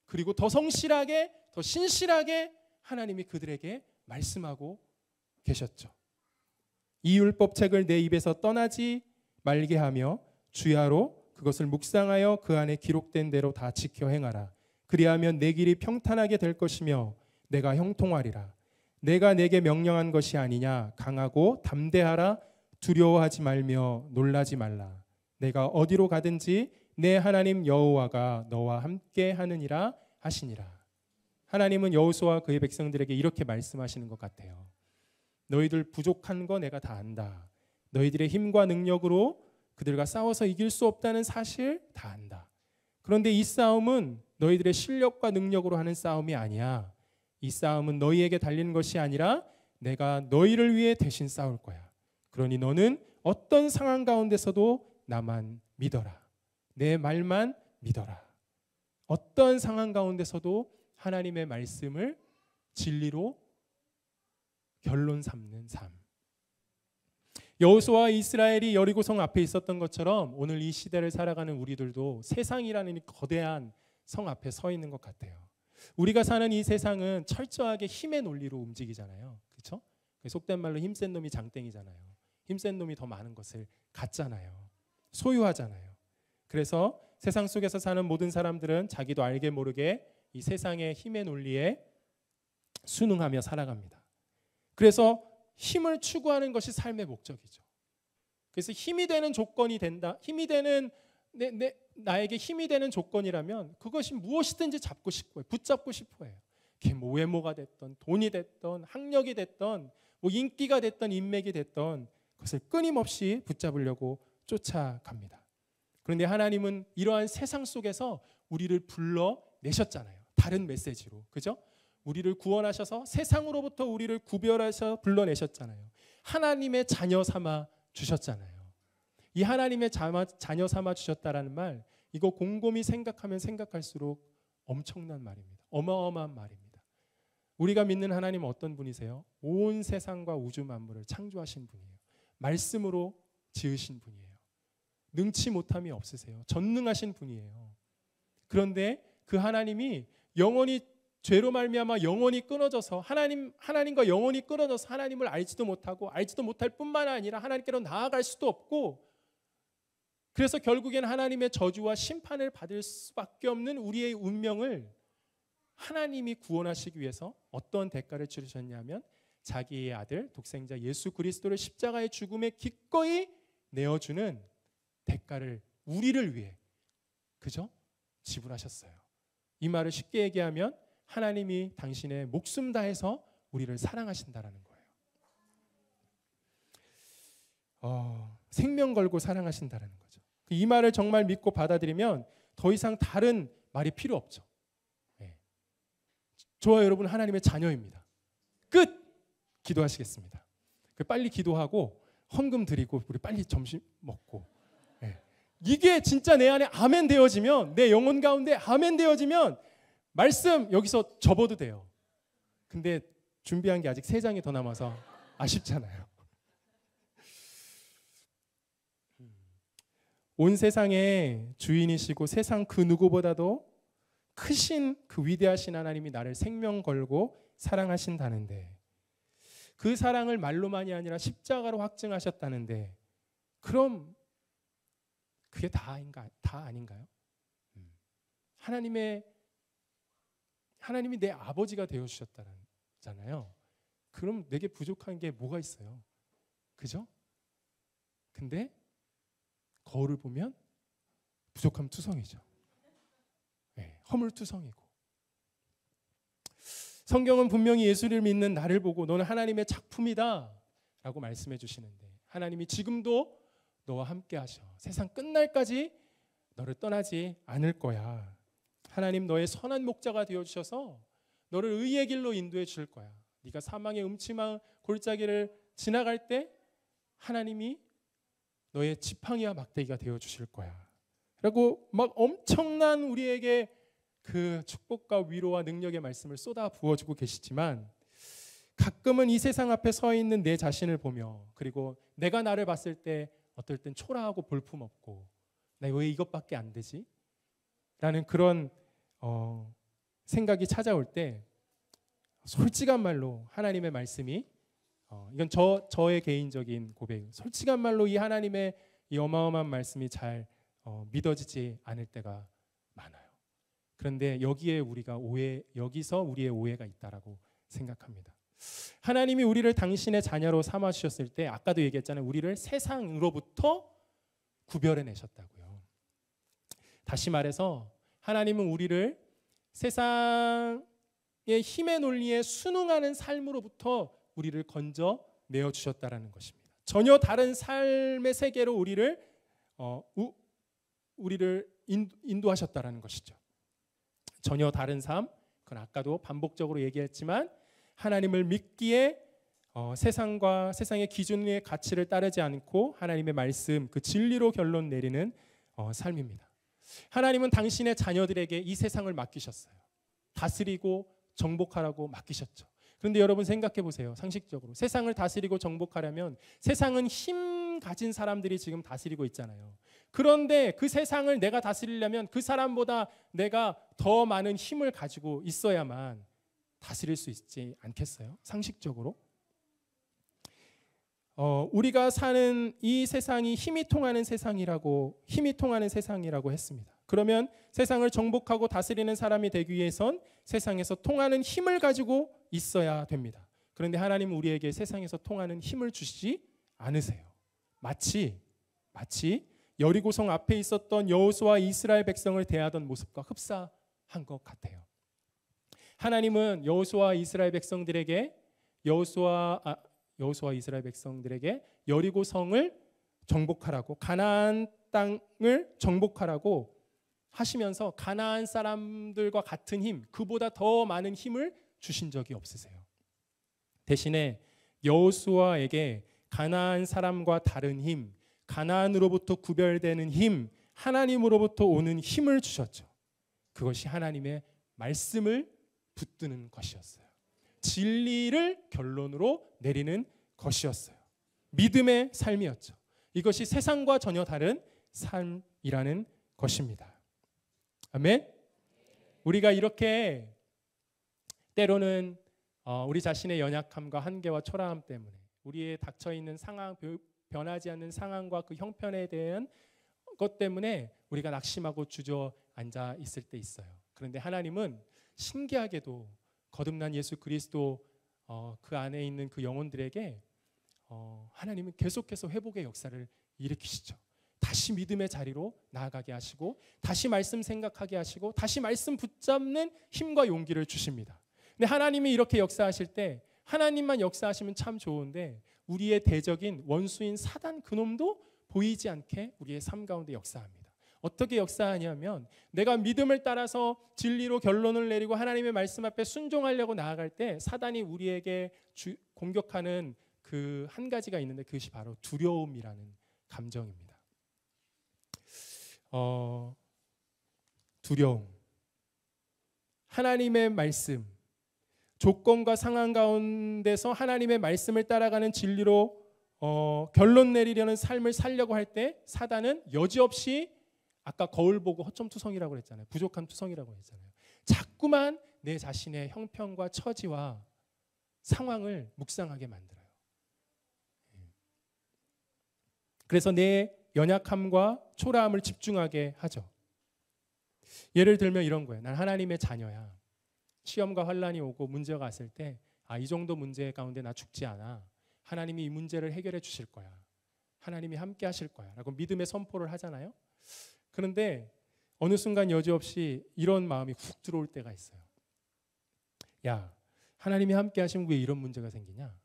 A: 그리고 더 성실하게, 더 신실하게 하나님이 그들에게 말씀하고 계셨죠. 이 율법책을 내 입에서 떠나지 말게 하며 주야로 그것을 묵상하여 그 안에 기록된 대로 다 지켜 행하라. 그리하면 내 길이 평탄하게 될 것이며 내가 형통하리라. 내가 내게 명령한 것이 아니냐. 강하고 담대하라. 두려워하지 말며 놀라지 말라. 내가 어디로 가든지 내 하나님 여호와가 너와 함께 하느니라 하시니라. 하나님은 여호수아와 그의 백성들에게 이렇게 말씀하시는 것 같아요. 너희들 부족한 거 내가 다 안다. 너희들의 힘과 능력으로 그들과 싸워서 이길 수 없다는 사실 다 안다. 그런데 이 싸움은 너희들의 실력과 능력으로 하는 싸움이 아니야. 이 싸움은 너희에게 달리는 것이 아니라 내가 너희를 위해 대신 싸울 거야. 그러니 너는 어떤 상황 가운데서도 나만 믿어라. 내 말만 믿어라. 어떤 상황 가운데서도 하나님의 말씀을 진리로 결론 삼는 삶. 여호수아와 이스라엘이 여리고성 앞에 있었던 것처럼 오늘 이 시대를 살아가는 우리들도 세상이라는 이 거대한 성 앞에 서 있는 것 같아요. 우리가 사는 이 세상은 철저하게 힘의 논리로 움직이잖아요. 그렇죠? 속된 말로 힘센 놈이 장땡이잖아요. 힘센 놈이 더 많은 것을 갖잖아요. 소유하잖아요. 그래서 세상 속에서 사는 모든 사람들은 자기도 알게 모르게 이 세상의 힘의 논리에 순응하며 살아갑니다. 그래서 힘을 추구하는 것이 삶의 목적이죠. 그래서 힘이 되는 조건이 된다. 힘이 되는 나에게 힘이 되는 조건이라면 그것이 무엇이든지 잡고 싶고 해요. 붙잡고 싶어 해요. 그게 뭐 외모가 됐던 돈이 됐던 학력이 됐던 뭐 인기가 됐던 인맥이 됐던 그것을 끊임없이 붙잡으려고 쫓아갑니다. 그런데 하나님은 이러한 세상 속에서 우리를 불러내셨잖아요. 다른 메시지로. 그죠? 우리를 구원하셔서 세상으로부터 우리를 구별하셔 불러내셨잖아요. 하나님의 자녀 삼아 주셨잖아요. 이 하나님의 자녀 삼아 주셨다라는 말, 이거 곰곰이 생각하면 생각할수록 엄청난 말입니다. 어마어마한 말입니다. 우리가 믿는 하나님은 어떤 분이세요? 온 세상과 우주 만물을 창조하신 분이에요. 말씀으로 지으신 분이에요. 능치 못함이 없으세요. 전능하신 분이에요. 그런데 그 하나님이 영원히 죄로 말미암아 영원히 끊어져서 하나님과 영원히 끊어져서 하나님을 알지도 못하고 알지도 못할 뿐만 아니라 하나님께로 나아갈 수도 없고, 그래서 결국엔 하나님의 저주와 심판을 받을 수밖에 없는 우리의 운명을 하나님이 구원하시기 위해서 어떤 대가를 치르셨냐면 자기의 아들 독생자 예수 그리스도를 십자가의 죽음에 기꺼이 내어주는 대가를 우리를 위해, 그죠? 지불하셨어요. 이 말을 쉽게 얘기하면 하나님이 당신의 목숨 다해서 우리를 사랑하신다라는 거예요. 생명 걸고 사랑하신다라는 거죠. 이 말을 정말 믿고 받아들이면 더 이상 다른 말이 필요 없죠. 네. 저와 여러분 하나님의 자녀입니다. 끝! 기도하시겠습니다. 빨리 기도하고 헌금 드리고 우리 빨리 점심 먹고. 네. 이게 진짜 내 안에 아멘 되어지면, 내 영혼 가운데 아멘 되어지면 말씀 여기서 접어도 돼요. 근데 준비한 게 아직 3장이 더 남아서 아쉽잖아요. 온 세상의 주인이시고 세상 그 누구보다도 크신 그 위대하신 하나님이 나를 생명 걸고 사랑하신다는데, 그 사랑을 말로만이 아니라 십자가로 확증하셨다는데, 그럼 그게 다 아닌가요? 하나님이 내 아버지가 되어주셨다잖아요. 그럼 내게 부족한 게 뭐가 있어요? 그죠? 근데 거울을 보면 부족함 투성이죠. 네, 허물투성이고. 성경은 분명히 예수를 믿는 나를 보고 너는 하나님의 작품이다 라고 말씀해 주시는데, 하나님이 지금도 너와 함께 하셔. 세상 끝날까지 너를 떠나지 않을 거야. 하나님 너의 선한 목자가 되어주셔서 너를 의의 길로 인도해 줄 거야. 네가 사망의 음침한 골짜기를 지나갈 때 하나님이 너의 지팡이와 막대기가 되어주실 거야 라고 막 엄청난 우리에게 그 축복과 위로와 능력의 말씀을 쏟아 부어주고 계시지만, 가끔은 이 세상 앞에 서 있는 내 자신을 보며, 그리고 내가 나를 봤을 때 어떨 땐 초라하고 볼품없고 나 왜 이것밖에 안 되지? 라는 그런 생각이 찾아올 때 솔직한 말로 하나님의 말씀이, 이건 저의 개인적인 고백, 솔직한 말로 이 하나님의 이 어마어마한 말씀이 잘 믿어지지 않을 때가 많아요. 그런데 여기서 우리의 오해가 있다라고 생각합니다. 하나님이 우리를 당신의 자녀로 삼아 주셨을 때, 아까도 얘기했잖아요. 우리를 세상으로부터 구별해 내셨다고요. 다시 말해서 하나님은 우리를 세상의 힘의 논리에 순응하는 삶으로부터 우리를 건져 내어 주셨다라는 것입니다. 전혀 다른 삶의 세계로 우리를 인도하셨다라는 것이죠. 전혀 다른 삶, 그건 아까도 반복적으로 얘기했지만 하나님을 믿기에 세상과 세상의 기준의 가치를 따르지 않고 하나님의 말씀, 그 진리로 결론 내리는 삶입니다. 하나님은 당신의 자녀들에게 이 세상을 맡기셨어요. 다스리고 정복하라고 맡기셨죠. 그런데 여러분 생각해 보세요. 상식적으로 세상을 다스리고 정복하려면 세상은 힘 가진 사람들이 지금 다스리고 있잖아요. 그런데 그 세상을 내가 다스리려면 그 사람보다 내가 더 많은 힘을 가지고 있어야만 다스릴 수 있지 않겠어요? 상식적으로. 우리가 사는 이 세상이 힘이 통하는 세상이라고 했습니다. 그러면 세상을 정복하고 다스리는 사람이 되기 위해선 세상에서 통하는 힘을 가지고 있어야 됩니다. 그런데 하나님은 우리에게 세상에서 통하는 힘을 주시지 않으세요. 마치 여리고성 앞에 있었던 여호수아 이스라엘 백성을 대하던 모습과 흡사한 것 같아요. 하나님은 여호수아 이스라엘 백성들에게 여리고성을 정복하라고, 가나안 땅을 정복하라고 하시면서 가나안 사람들과 같은 힘, 그보다 더 많은 힘을 주신 적이 없으세요. 대신에 여호수아에게 가나안 사람과 다른 힘, 가나안으로부터 구별되는 힘, 하나님으로부터 오는 힘을 주셨죠. 그것이 하나님의 말씀을 붙드는 것이었어요. 진리를 결론으로 내리는 것이었어요. 믿음의 삶이었죠. 이것이 세상과 전혀 다른 삶이라는 것입니다. 아멘. 우리가 이렇게 때로는 우리 자신의 연약함과 한계와 초라함 때문에 우리의 닥쳐있는 상황, 변하지 않는 상황과 그 형편에 대한 것 때문에 우리가 낙심하고 주저앉아 있을 때 있어요. 그런데 하나님은 신기하게도 거듭난 예수 그리스도 그 안에 있는 그 영혼들에게 하나님은 계속해서 회복의 역사를 일으키시죠. 다시 믿음의 자리로 나아가게 하시고 다시 말씀 생각하게 하시고 다시 말씀 붙잡는 힘과 용기를 주십니다. 근데 하나님이 이렇게 역사하실 때 하나님만 역사하시면 참 좋은데 우리의 대적인 원수인 사단 그놈도 보이지 않게 우리의 삶 가운데 역사합니다. 어떻게 역사하냐면 내가 믿음을 따라서 진리로 결론을 내리고 하나님의 말씀 앞에 순종하려고 나아갈 때 사단이 우리에게 공격하는 그 한 가지가 있는데 그것이 바로 두려움이라는 감정입니다. 두려움. 하나님의 말씀, 조건과 상황 가운데서 하나님의 말씀을 따라가는 진리로 결론 내리려는 삶을 살려고 할 때 사단은 여지없이 아까 거울 보고 허점투성이라고 했잖아요. 부족한 투성이라고 했잖아요. 자꾸만 내 자신의 형편과 처지와 상황을 묵상하게 만들어요. 그래서 내 연약함과 초라함을 집중하게 하죠. 예를 들면 이런 거예요. 난 하나님의 자녀야. 시험과 환란이 오고 문제가 왔을 때 이 정도 문제 가운데 나 죽지 않아. 하나님이 이 문제를 해결해 주실 거야. 하나님이 함께 하실 거야. 라고 믿음의 선포를 하잖아요. 그런데 어느 순간 여지없이 이런 마음이 훅 들어올 때가 있어요. 야, 하나님이 함께 하시면 왜 이런 문제가 생기냐?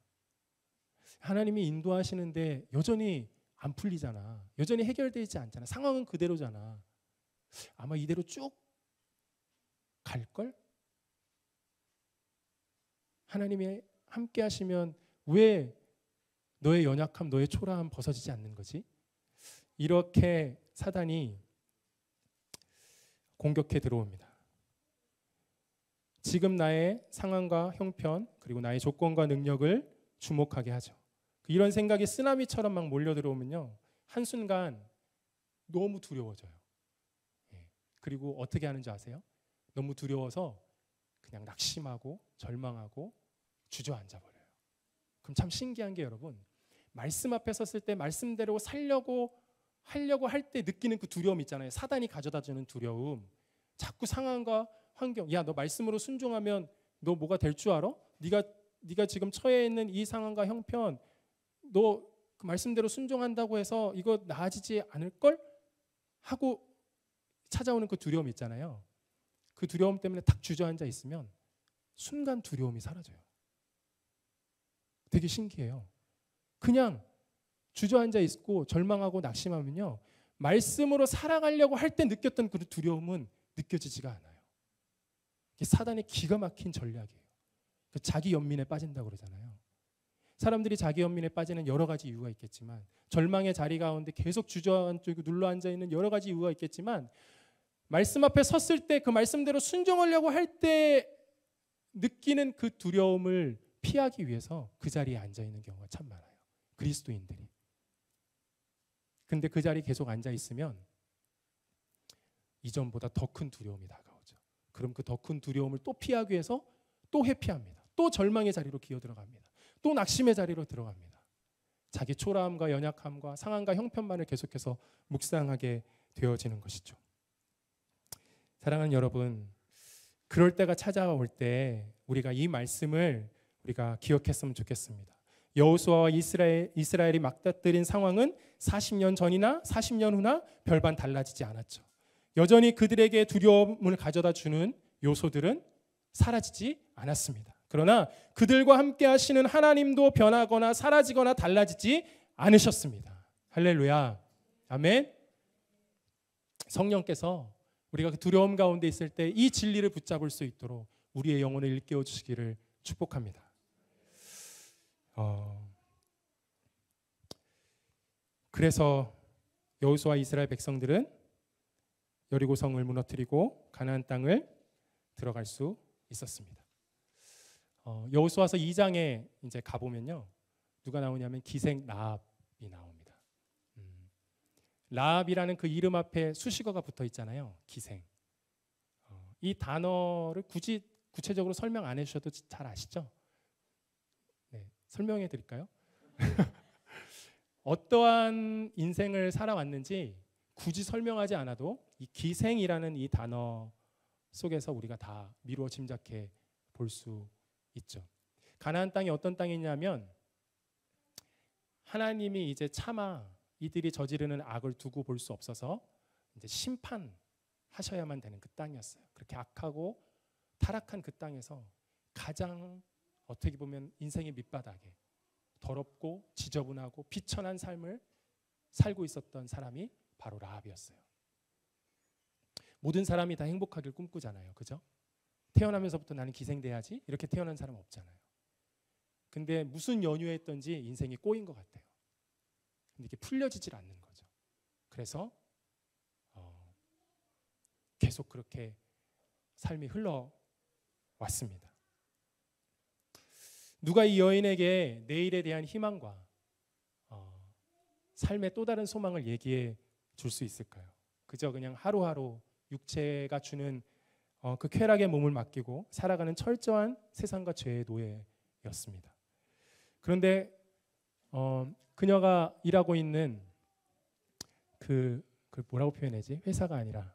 A: 하나님이 인도하시는데 여전히 안 풀리잖아. 여전히 해결되지 않잖아. 상황은 그대로잖아. 아마 이대로 쭉 갈걸? 하나님이 함께 하시면 왜 너의 연약함, 너의 초라함 벗어지지 않는 거지? 이렇게 사단이 공격해 들어옵니다. 지금 나의 상황과 형편 그리고 나의 조건과 능력을 주목하게 하죠. 이런 생각이 쓰나미처럼 막 몰려 들어오면요, 한순간 너무 두려워져요. 그리고 어떻게 하는지 아세요? 너무 두려워서 그냥 낙심하고 절망하고 주저앉아 버려요. 그럼 참 신기한 게 여러분, 말씀 앞에 섰을 때 말씀대로 하려고 할 때 느끼는 그 두려움 있잖아요. 사단이 가져다 주는 두려움. 자꾸 상황과 환경, 야, 너 말씀으로 순종하면 너 뭐가 될 줄 알아? 네가 지금 처해 있는 이 상황과 형편, 너 그 말씀대로 순종한다고 해서 이거 나아지지 않을걸? 하고 찾아오는 그 두려움 있잖아요. 그 두려움 때문에 탁 주저앉아 있으면 순간 두려움이 사라져요. 되게 신기해요. 그냥 주저앉아 있고 절망하고 낙심하면요, 말씀으로 살아가려고 할 때 느꼈던 그 두려움은 느껴지지가 않아요. 이게 사단의 기가 막힌 전략이에요. 자기 연민에 빠진다고 그러잖아요. 사람들이 자기 연민에 빠지는 여러 가지 이유가 있겠지만, 절망의 자리 가운데 계속 주저앉고 눌러앉아 있는 여러 가지 이유가 있겠지만, 말씀 앞에 섰을 때 그 말씀대로 순종하려고 할 때 느끼는 그 두려움을 피하기 위해서 그 자리에 앉아 있는 경우가 참 많아요. 그리스도인들이. 근데 그 자리에 계속 앉아 있으면 이전보다 더 큰 두려움이 다가오죠. 그럼 그 더 큰 두려움을 또 피하기 위해서 또 회피합니다. 또 절망의 자리로 기어들어갑니다. 또 낙심의 자리로 들어갑니다. 자기 초라함과 연약함과 상함과 형편만을 계속해서 묵상하게 되어지는 것이죠. 사랑하는 여러분, 그럴 때가 찾아올 때 우리가 이 말씀을 우리가 기억했으면 좋겠습니다. 여호수아와 이스라엘이 맞닥뜨린 상황은 40년 전이나 40년 후나 별반 달라지지 않았죠. 여전히 그들에게 두려움을 가져다 주는 요소들은 사라지지 않았습니다. 그러나 그들과 함께 하시는 하나님도 변하거나 사라지거나 달라지지 않으셨습니다. 할렐루야. 아멘. 성령께서 우리가 그 두려움 가운데 있을 때 이 진리를 붙잡을 수 있도록 우리의 영혼을 일깨워 주시기를 축복합니다. 그래서 여호수아 이스라엘 백성들은 여리고성을 무너뜨리고 가나안 땅을 들어갈 수 있었습니다. 여호수아서 2장에 이제 가보면요, 누가 나오냐면 기생 라합이 나옵니다. 라합이라는 그 이름 앞에 수식어가 붙어 있잖아요. 기생. 이 단어를 굳이 구체적으로 설명 안 해주셔도 잘 아시죠? 네, 설명해 드릴까요? 어떠한 인생을 살아왔는지 굳이 설명하지 않아도 이 기생이라는 이 단어 속에서 우리가 다 미루어 짐작해 볼 수 있죠. 가나안 땅이 어떤 땅이냐면 하나님이 이제 차마 이들이 저지르는 악을 두고 볼 수 없어서 이제 심판하셔야만 되는 그 땅이었어요. 그렇게 악하고 타락한 그 땅에서 가장 어떻게 보면 인생의 밑바닥에 더럽고 지저분하고 비천한 삶을 살고 있었던 사람이 바로 라합이었어요. 모든 사람이 다 행복하길 꿈꾸잖아요. 그죠? 태어나면서부터 나는 기생돼야지 이렇게 태어난 사람 없잖아요. 근데 무슨 연유에 했던지 인생이 꼬인 것 같아요. 근데 이게 풀려지질 않는 거죠. 그래서 계속 그렇게 삶이 흘러왔습니다. 누가 이 여인에게 내일에 대한 희망과 삶의 또 다른 소망을 얘기해 줄 수 있을까요? 그저 그냥 하루하루 육체가 주는 그 쾌락의 몸을 맡기고 살아가는 철저한 세상과 죄의 노예였습니다. 그런데 그녀가 일하고 있는 그 뭐라고 표현하지? 회사가 아니라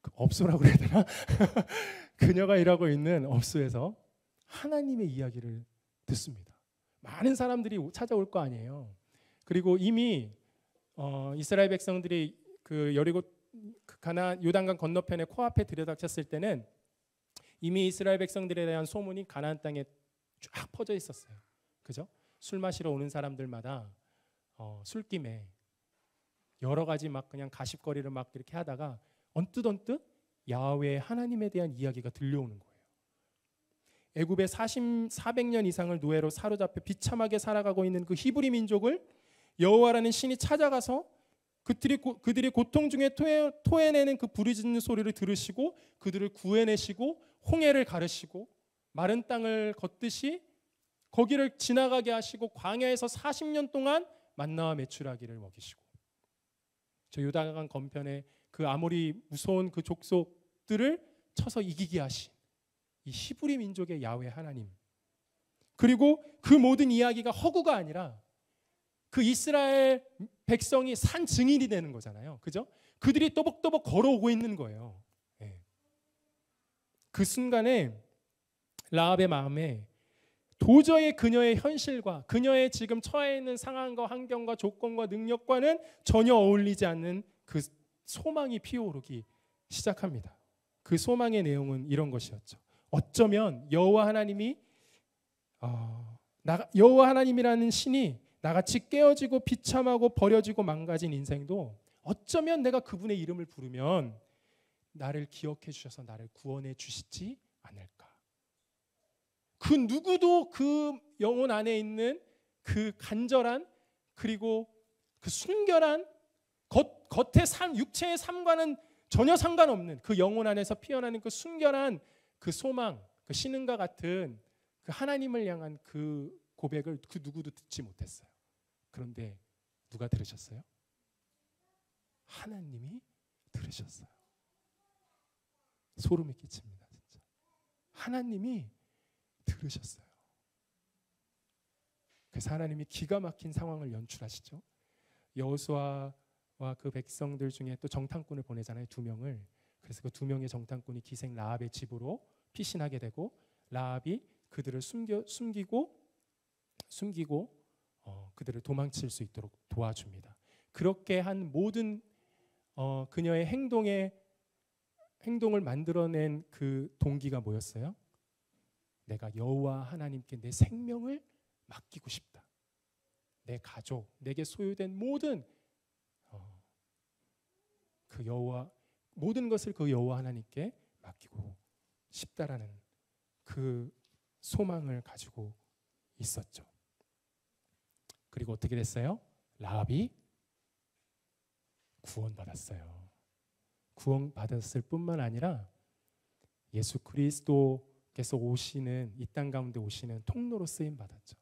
A: 그 업소라고 그래야 되나? 그녀가 일하고 있는 업소에서 하나님의 이야기를 듣습니다. 많은 사람들이 찾아올 거 아니에요. 그리고 이미 이스라엘 백성들이 그 여리고 가나안 요단강 건너편에 코앞에 들여닥쳤을 때는 이미 이스라엘 백성들에 대한 소문이 가나안 땅에 쫙 퍼져 있었어요. 그죠? 술 마시러 오는 사람들마다 술김에 여러 가지 막 그냥 가십거리를 막 이렇게 하다가 언뜻 야훼 하나님에 대한 이야기가 들려오는 거예요. 애굽에 400년 이상을 노예로 사로잡혀 비참하게 살아가고 있는 그 히브리 민족을 여호와라는 신이 찾아가서 그들이 고통 중에 토해내는 그 부르짖는 소리를 들으시고 그들을 구해내시고 홍해를 가르시고 마른 땅을 걷듯이 거기를 지나가게 하시고 광야에서 40년 동안 만나와 메추라기를 먹이시고 저 요단강 건편에 그 아모리 무서운 그 족속들을 쳐서 이기게 하신 이 히브리 민족의 야훼 하나님, 그리고 그 모든 이야기가 허구가 아니라 그 이스라엘 백성이 산 증인이 되는 거잖아요. 그죠? 그들이 또박또박 걸어오고 있는 거예요. 네. 그 순간에 라합의 마음에 도저히 그녀의 현실과 그녀의 지금 처해 있는 상황과 환경과 조건과 능력과는 전혀 어울리지 않는 그 소망이 피어오르기 시작합니다. 그 소망의 내용은 이런 것이었죠. 어쩌면 여호와 하나님이라는 신이 나같이 깨어지고 비참하고 버려지고 망가진 인생도 어쩌면 내가 그분의 이름을 부르면 나를 기억해 주셔서 나를 구원해 주시지 않을까. 그 누구도 그 영혼 안에 있는 그 간절한 그리고 그 순결한 겉의 삶, 육체의 삶과는 전혀 상관없는 그 영혼 안에서 피어나는 그 순결한 그 소망, 그 신음과 같은 그 하나님을 향한 그 고백을 그 누구도 듣지 못했어요. 그런데 누가 들으셨어요? 하나님이 들으셨어요. 소름이 끼칩니다, 진짜. 하나님이 들으셨어요. 그래서 하나님이 기가 막힌 상황을 연출하시죠. 여호수아와 그 백성들 중에 또 정탐꾼을 보내잖아요, 2명을. 그래서 그 2명의 정탐꾼이 기생 라합의 집으로 피신하게 되고 라합이 그들을 숨기고 그들을 도망칠 수 있도록 도와줍니다. 그렇게 한 모든 그녀의 행동을 만들어낸 그 동기가 뭐였어요? 내가 여호와 하나님께 내 생명을 맡기고 싶다. 내 가족, 내게 소유된 모든 그 여호와 모든 것을 그 여호와 하나님께 맡기고 싶다라는 그 소망을 가지고 있었죠. 그리고 어떻게 됐어요? 라합이 구원받았어요. 구원받았을 뿐만 아니라 예수 그리스도께서 오시는 이 땅 가운데 오시는 통로로 쓰임 받았죠.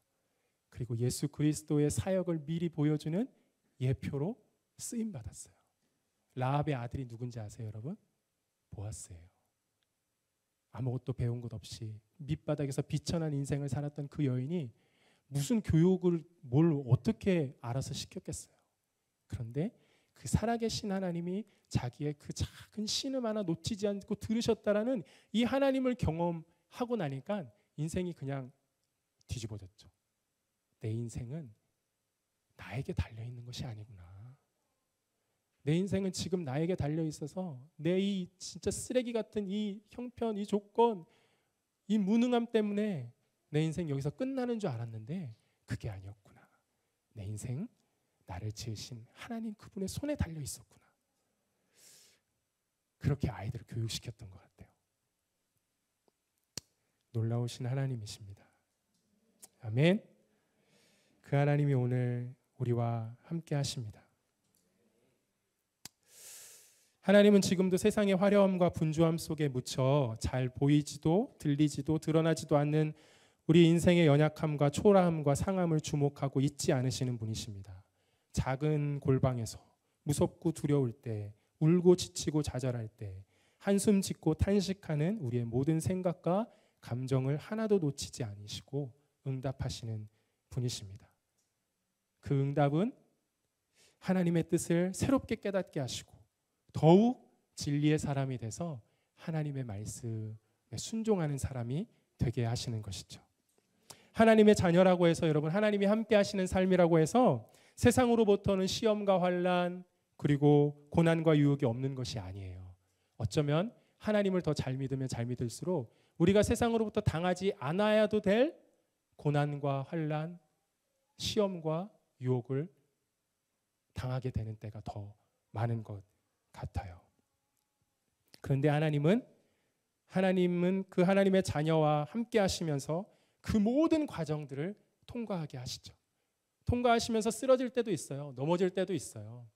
A: 그리고 예수 그리스도의 사역을 미리 보여주는 예표로 쓰임 받았어요. 라합의 아들이 누군지 아세요, 여러분? 보아스예요. 아무것도 배운 것 없이 밑바닥에서 비천한 인생을 살았던 그 여인이 무슨 교육을 뭘 어떻게 알아서 시켰겠어요. 그런데 그 살아계신 하나님이 자기의 그 작은 신음 하나 놓치지 않고 들으셨다라는 이 하나님을 경험하고 나니까 인생이 그냥 뒤집어졌죠. 내 인생은 나에게 달려있는 것이 아니구나. 내 인생은 지금 나에게 달려있어서 내 이 진짜 쓰레기 같은 이 형편, 이 조건, 이 무능함 때문에 내 인생 여기서 끝나는 줄 알았는데 그게 아니었구나. 내 인생 나를 지으신 하나님 그분의 손에 달려있었구나. 그렇게 아이들을 교육시켰던 것 같아요. 놀라우신 하나님이십니다. 아멘. 그 하나님이 오늘 우리와 함께 하십니다. 하나님은 지금도 세상의 화려함과 분주함 속에 묻혀 잘 보이지도 들리지도 드러나지도 않는 우리 인생의 연약함과 초라함과 상함을 주목하고 잊지 않으시는 분이십니다. 작은 골방에서 무섭고 두려울 때, 울고 지치고 좌절할 때, 한숨 짓고 탄식하는 우리의 모든 생각과 감정을 하나도 놓치지 않으시고 응답하시는 분이십니다. 그 응답은 하나님의 뜻을 새롭게 깨닫게 하시고 더욱 진리의 사람이 돼서 하나님의 말씀에 순종하는 사람이 되게 하시는 것이죠. 하나님의 자녀라고 해서 여러분 하나님이 함께 하시는 삶이라고 해서 세상으로부터는 시험과 환난 그리고 고난과 유혹이 없는 것이 아니에요. 어쩌면 하나님을 더 잘 믿으면 잘 믿을수록 우리가 세상으로부터 당하지 않아야도 될 고난과 환난, 시험과 유혹을 당하게 되는 때가 더 많은 것 같아요. 그런데 하나님은 그 하나님의 자녀와 함께 하시면서 그 모든 과정들을 통과하게 하시죠. 통과하시면서 쓰러질 때도 있어요. 넘어질 때도 있어요.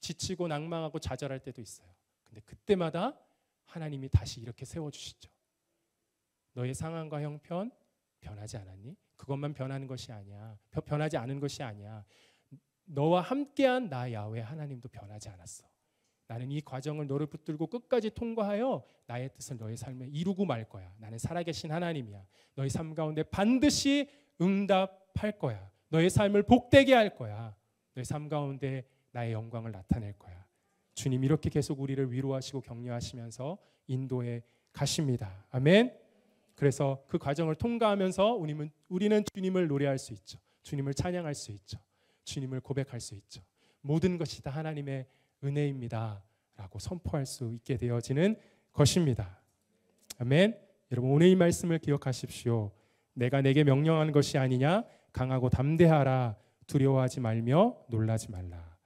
A: 지치고 낭망하고 좌절할 때도 있어요. 근데 그때마다 하나님이 다시 이렇게 세워주시죠. 너의 상황과 형편 변하지 않았니? 그것만 변하는 것이 아니야. 변하지 않은 것이 아니야. 너와 함께한 나 야훼 하나님도 변하지 않았어. 나는 이 과정을 너를 붙들고 끝까지 통과하여 나의 뜻을 너의 삶에 이루고 말 거야. 나는 살아계신 하나님이야. 너의 삶 가운데 반드시 응답할 거야. 너의 삶을 복되게 할 거야. 너의 삶 가운데 나의 영광을 나타낼 거야. 주님 이렇게 계속 우리를 위로하시고 격려하시면서 인도해 가십니다. 아멘. 그래서 그 과정을 통과하면서 우리는 주님을 노래할 수 있죠. 주님을 찬양할 수 있죠. 주님을 고백할 수 있죠. 모든 것이 다 하나님의 은혜입니다 라고 선포할 수 있게 되어지는 것입니다. 아멘. 여러분 오늘 이 말씀을 기억하십시오. 내가 내게 명령한 것이 아니냐. 강하고 담대하라. 두려워하지 말며 놀라지 말라.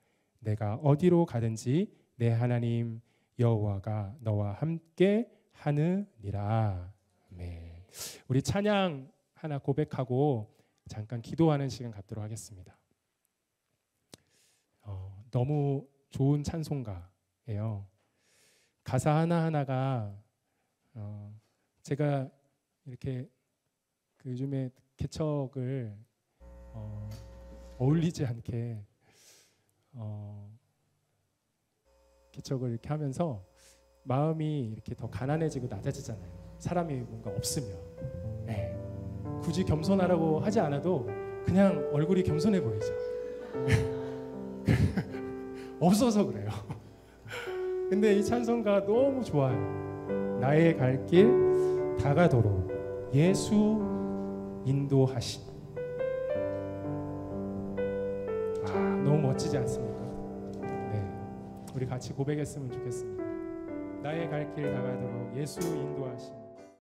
A: 내가 어디로 가든지 내 하나님 여호와가 너와 함께 하느니라. 아멘. 우리 찬양 하나 고백하고 잠깐 기도하는 시간 갖도록 하겠습니다. 너무 좋은 찬송가예요. 가사 하나하나가 제가 이렇게 그 요즘에 개척을 어울리지 않게 개척을 이렇게 하면서 마음이 이렇게 더 가난해지고 낮아지잖아요. 사람이 뭔가 없으면. 네. 굳이 겸손하라고 하지 않아도 그냥 얼굴이 겸손해 보이죠. 없어서 그래요. 근데 이 찬송가가 너무 좋아요. 나의 갈 길 다가도록 예수 인도하시니. 너무 멋지지 않습니까? 네, 우리 같이 고백했으면 좋겠습니다. 나의 갈 길 다가도록 예수 인도하시니.